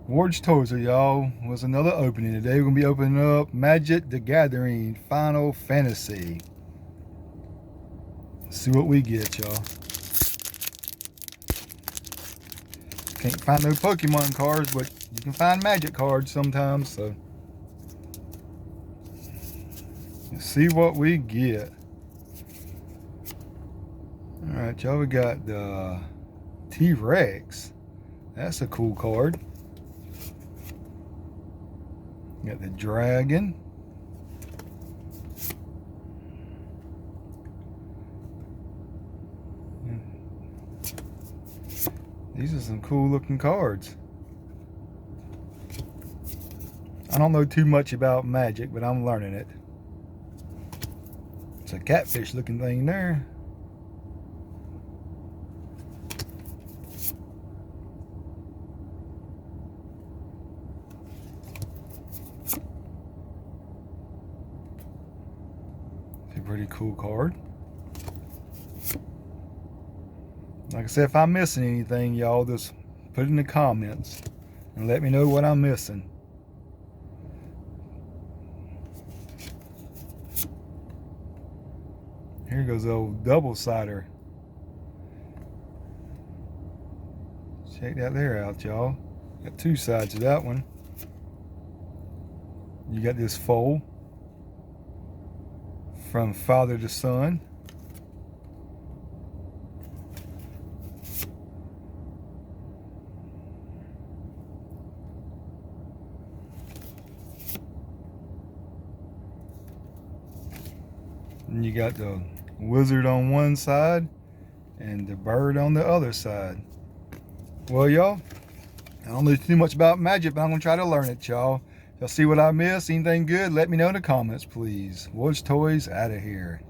Ward's Toys, y'all, was another opening. Today we're going to be opening up Magic the Gathering Final Fantasy. Let's see what we get, y'all. Can't find no Pokemon cards, but you can find Magic cards sometimes, so. Let's see what we get. Alright, y'all, we got the T-Rex. That's a cool card. Got the dragon. These are some cool looking cards. I don't know too much about Magic, but I'm learning it. It's a catfish looking thing there. It's a pretty cool card. Like I said, if I'm missing anything, y'all just put it in the comments and let me know what I'm missing. Here goes the old double-sider. Check that there out, y'all. Got two sides of that one. You got this fold from father to son. And you got the wizard on one side and the bird on the other side. Well, y'all, I don't know too much about Magic, but I'm going to try to learn it, y'all. Y'all see what I missed? Anything good? Let me know in the comments, please. Ward's Toys out of here.